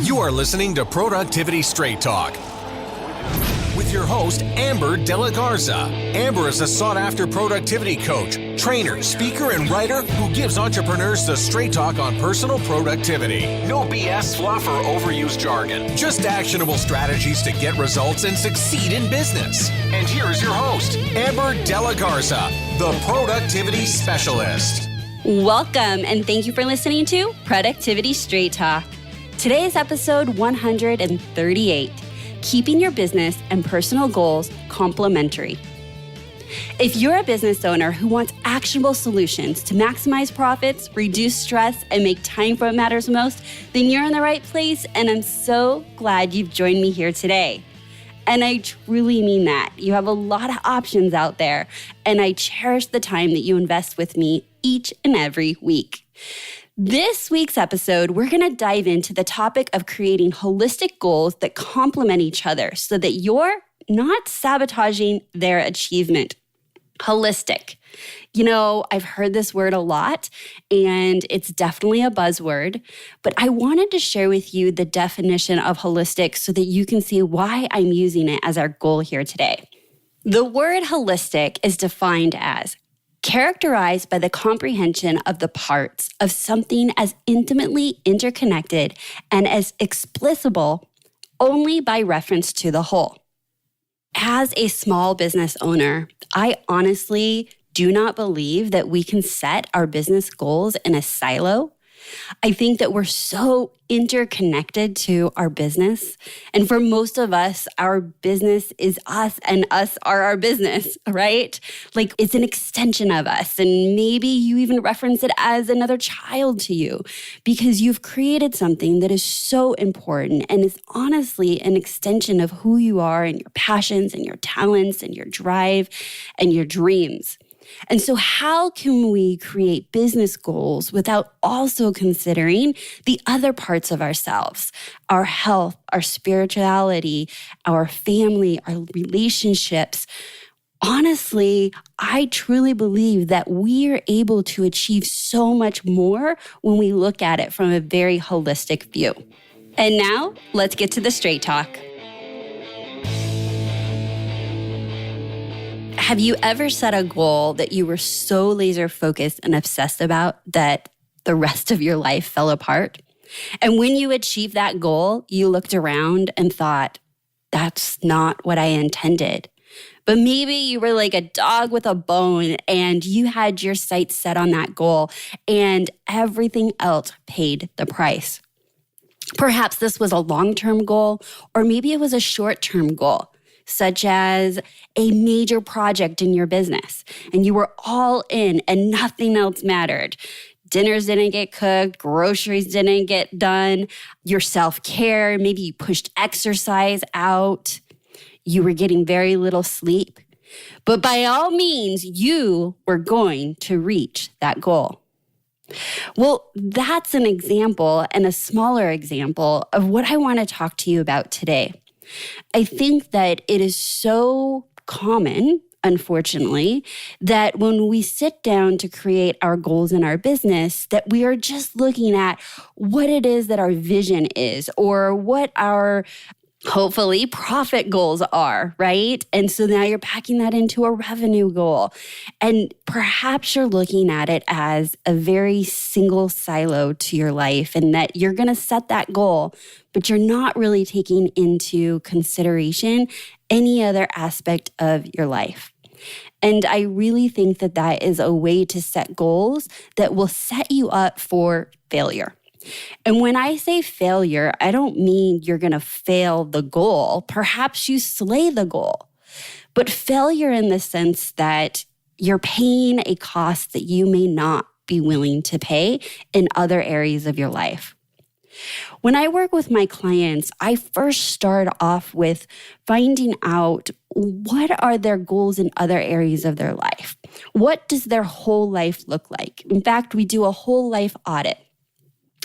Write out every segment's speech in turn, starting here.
You are listening to Productivity Straight Talk with your host, Amber De La Garza. Amber is a sought-after productivity coach, trainer, speaker, and writer who gives entrepreneurs the straight talk on personal productivity. No BS, fluff, or overused jargon. Just actionable strategies to get results and succeed in business. And here is your host, Amber De La Garza, the Productivity Specialist. Welcome, and thank you for listening to Productivity Straight Talk. Today is episode 138, Keeping Your Business and Personal Goals Complementary. If you're a business owner who wants actionable solutions to maximize profits, reduce stress, and make time for what matters most, then you're in the right place, and I'm so glad you've joined me here today. And I truly mean that. You have a lot of options out there, and I cherish the time that you invest with me each and every week. This week's episode, we're going to dive into the topic of creating holistic goals that complement each other so that you're not sabotaging their achievement. Holistic. You know, I've heard this word a lot, and it's definitely a buzzword, but I wanted to share with you the definition of holistic so that you can see why I'm using it as our goal here today. The word holistic is defined as characterized by the comprehension of the parts of something as intimately interconnected and as explicable only by reference to the whole. As a small business owner, I honestly do not believe that we can set our business goals in a silo. I think that we're so interconnected to our business. And for most of us, our business is us and us are our business, right? Like it's an extension of us. And maybe you even reference it as another child to you because you've created something that is so important and is honestly an extension of who you are and your passions and your talents and your drive and your dreams. And so how can we create business goals without also considering the other parts of ourselves, our health, our spirituality, our family, our relationships? Honestly, I truly believe that we are able to achieve so much more when we look at it from a very holistic view. And now, let's get to the straight talk. Have you ever set a goal that you were so laser focused and obsessed about that the rest of your life fell apart? And when you achieved that goal, you looked around and thought, that's not what I intended. But maybe you were like a dog with a bone and you had your sights set on that goal and everything else paid the price. Perhaps this was a long-term goal, or maybe it was a short-term goal, such as a major project in your business, and you were all in and nothing else mattered. Dinners didn't get cooked, groceries didn't get done, your self-care, maybe you pushed exercise out, you were getting very little sleep. But by all means, you were going to reach that goal. Well, that's an example and a smaller example of what I want to talk to you about today. I think that it is so common, unfortunately, that when we sit down to create our goals in our business, that we are just looking at what it is that our vision is or what our hopefully profit goals are, right? And so now you're packing that into a revenue goal. And perhaps you're looking at it as a very single silo to your life and that you're going to set that goal, but you're not really taking into consideration any other aspect of your life. And I really think that that is a way to set goals that will set you up for failure. And when I say failure, I don't mean you're going to fail the goal. Perhaps you slay the goal. But failure in the sense that you're paying a cost that you may not be willing to pay in other areas of your life. When I work with my clients, I first start off with finding out what are their goals in other areas of their life. What does their whole life look like? In fact, we do a whole life audit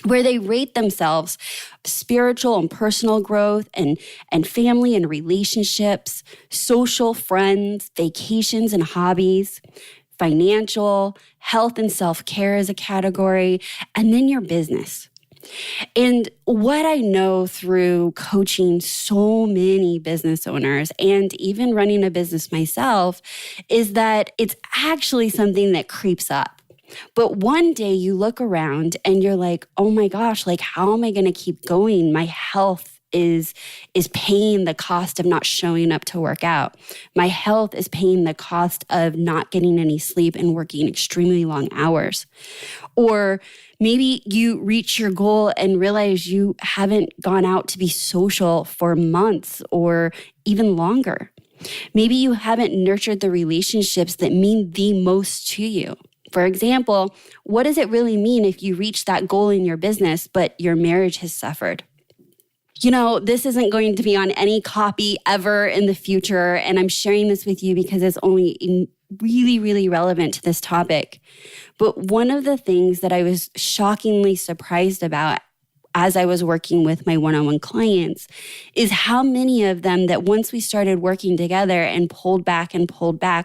where they rate themselves spiritual and personal growth and family and relationships, social, friends, vacations and hobbies, financial, health and self-care as a category, and then your business. And what I know through coaching so many business owners and even running a business myself is that it's actually something that creeps up. But one day you look around and you're like, oh my gosh, like, how am I going to keep going? My health is paying the cost of not showing up to work out. My health is paying the cost of not getting any sleep and working extremely long hours. Or maybe you reach your goal and realize you haven't gone out to be social for months or even longer. Maybe you haven't nurtured the relationships that mean the most to you. For example, what does it really mean if you reach that goal in your business, but your marriage has suffered? You know, this isn't going to be on any copy ever in the future, and I'm sharing this with you because it's only really, really relevant to this topic. But one of the things that I was shockingly surprised about as I was working with my one-on-one clients is how many of them that once we started working together and pulled back,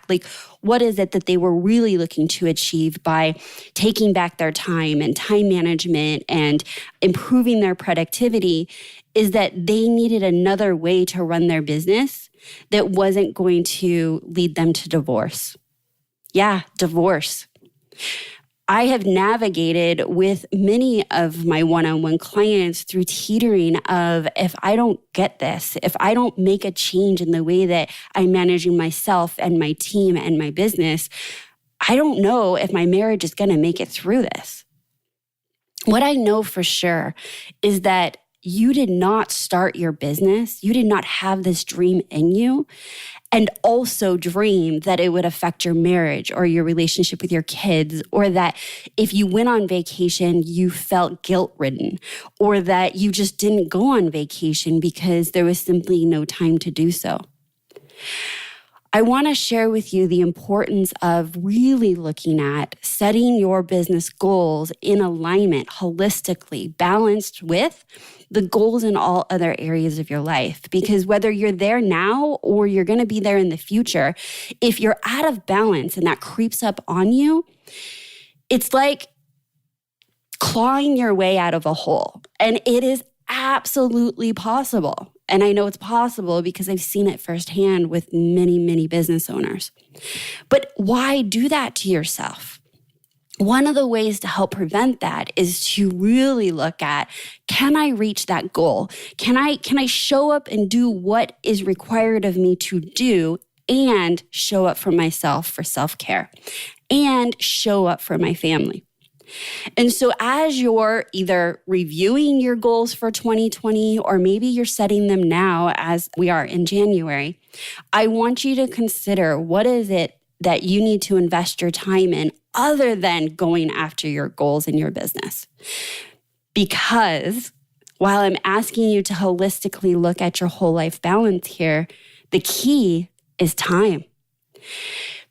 like what is it that they were really looking to achieve by taking back their time and time management and improving their productivity is that they needed another way to run their business that wasn't going to lead them to divorce. Yeah, divorce. I have navigated with many of my one-on-one clients through teetering of if I don't get this, if I don't make a change in the way that I'm managing myself and my team and my business, I don't know if my marriage is going to make it through this. What I know for sure is that you did not start your business. You did not have this dream in you and also dream that it would affect your marriage or your relationship with your kids, or that if you went on vacation, you felt guilt-ridden, or that you just didn't go on vacation because there was simply no time to do so. I want to share with you the importance of really looking at setting your business goals in alignment, holistically, balanced with the goals in all other areas of your life. Because whether you're there now or you're going to be there in the future, if you're out of balance and that creeps up on you, it's like clawing your way out of a hole. And it is absolutely possible. And I know it's possible because I've seen it firsthand with many, many business owners. But why do that to yourself? One of the ways to help prevent that is to really look at, can I reach that goal? Can I show up and do what is required of me to do and show up for myself for self-care and show up for my family? And so as you're either reviewing your goals for 2020, or maybe you're setting them now as we are in January, I want you to consider what is it that you need to invest your time in other than going after your goals in your business. Because while I'm asking you to holistically look at your whole life balance here, the key is time.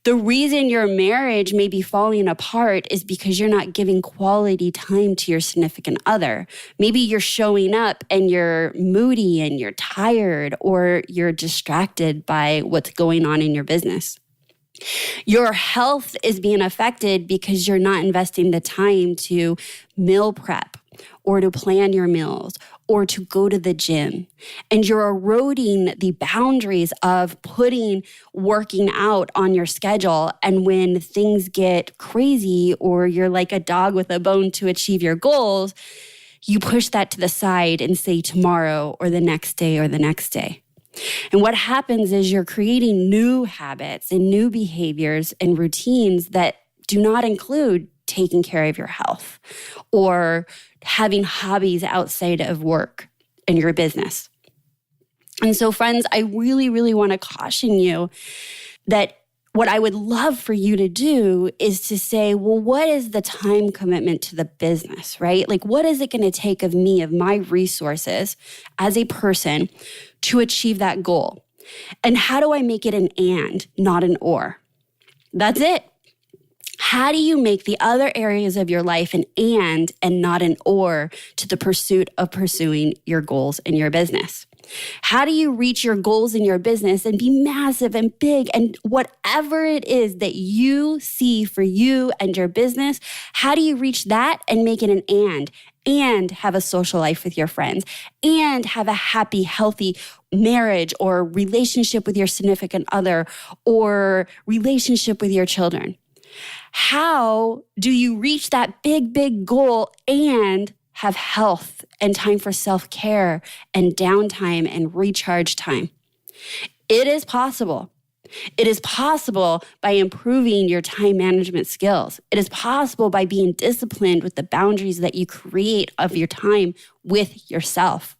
The reason your marriage may be falling apart is because you're not giving quality time to your significant other. Maybe you're showing up and you're moody and you're tired, or you're distracted by what's going on in your business. Your health is being affected because you're not investing the time to meal prep or to plan your meals or to go to the gym. And you're eroding the boundaries of putting working out on your schedule. And when things get crazy or you're like a dog with a bone to achieve your goals, you push that to the side and say tomorrow or the next day or the next day. And what happens is you're creating new habits and new behaviors and routines that do not include taking care of your health or having hobbies outside of work and your business. And so, friends, I really, really want to caution you that what I would love for you to do is to say, well, what is the time commitment to the business, right? Like, what is it going to take of me, of my resources as a person to achieve that goal? And how do I make it an and, not an or? That's it. How do you make the other areas of your life an and not an or to the pursuit of pursuing your goals in your business? How do you reach your goals in your business and be massive and big and whatever it is that you see for you and your business? How do you reach that and make it an and have a social life with your friends and have a happy, healthy marriage or relationship with your significant other or relationship with your children? How do you reach that big, big goal and have health and time for self-care and downtime and recharge time? It is possible. It is possible by improving your time management skills. It is possible by being disciplined with the boundaries that you create of your time with yourself.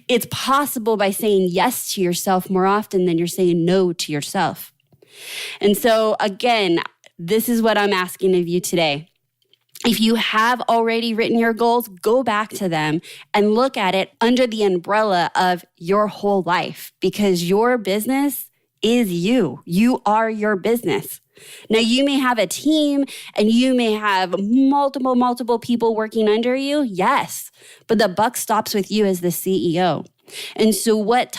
It's possible by saying yes to yourself more often than you're saying no to yourself. And so again, this is what I'm asking of you today. If you have already written your goals, go back to them and look at it under the umbrella of your whole life, because your business is you. You are your business. Now, you may have a team and you may have multiple people working under you. Yes, but the buck stops with you as the CEO. And so what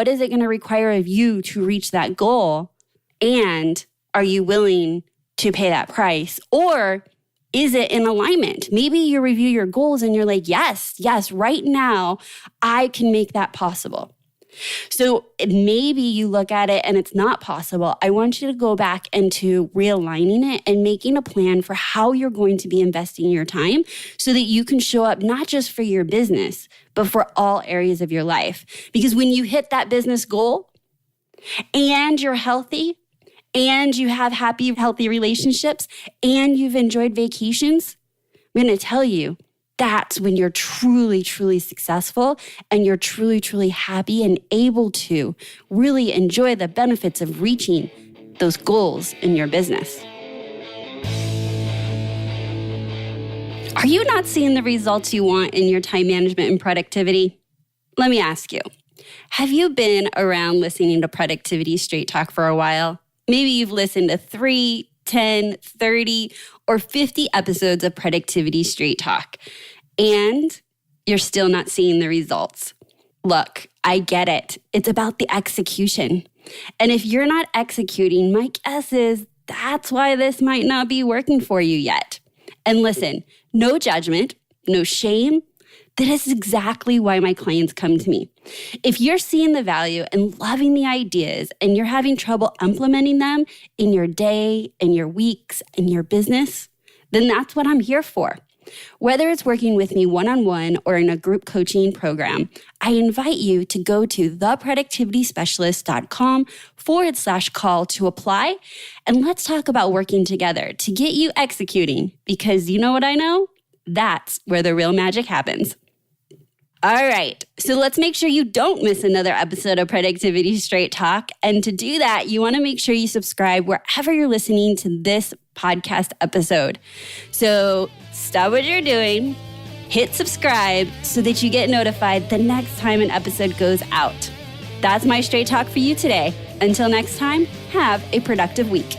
is it going to require of you to reach that goal? And are you willing to pay that price? Or is it in alignment? Maybe you review your goals and you're like, yes, right now I can make that possible. So maybe you look at it and it's not possible. I want you to go back into realigning it and making a plan for how you're going to be investing your time so that you can show up not just for your business, but for all areas of your life. Because when you hit that business goal and you're healthy and you have happy, healthy relationships and you've enjoyed vacations, I'm going to tell you, that's when you're truly, truly successful and you're truly, truly happy and able to really enjoy the benefits of reaching those goals in your business. Are you not seeing the results you want in your time management and productivity? Let me ask you, have you been around listening to Productivity Straight Talk for a while? Maybe you've listened to 3, 10, 30, or 50 episodes of Productivity Straight Talk, and you're still not seeing the results. Look, I get it. It's about the execution. And if you're not executing, my guess is that's why this might not be working for you yet. And listen, no judgment, no shame. That is exactly why my clients come to me. If you're seeing the value and loving the ideas and you're having trouble implementing them in your day, in your weeks, in your business, then that's what I'm here for. Whether it's working with me one-on-one or in a group coaching program, I invite you to go to theproductivityspecialist.com/call to apply. And let's talk about working together to get you executing, because you know what I know? That's where the real magic happens. All right, so let's make sure you don't miss another episode of Productivity Straight Talk. And to do that, you want to make sure you subscribe wherever you're listening to this podcast episode. So stop what you're doing, hit subscribe so that you get notified the next time an episode goes out. That's my straight talk for you today. Until next time, have a productive week.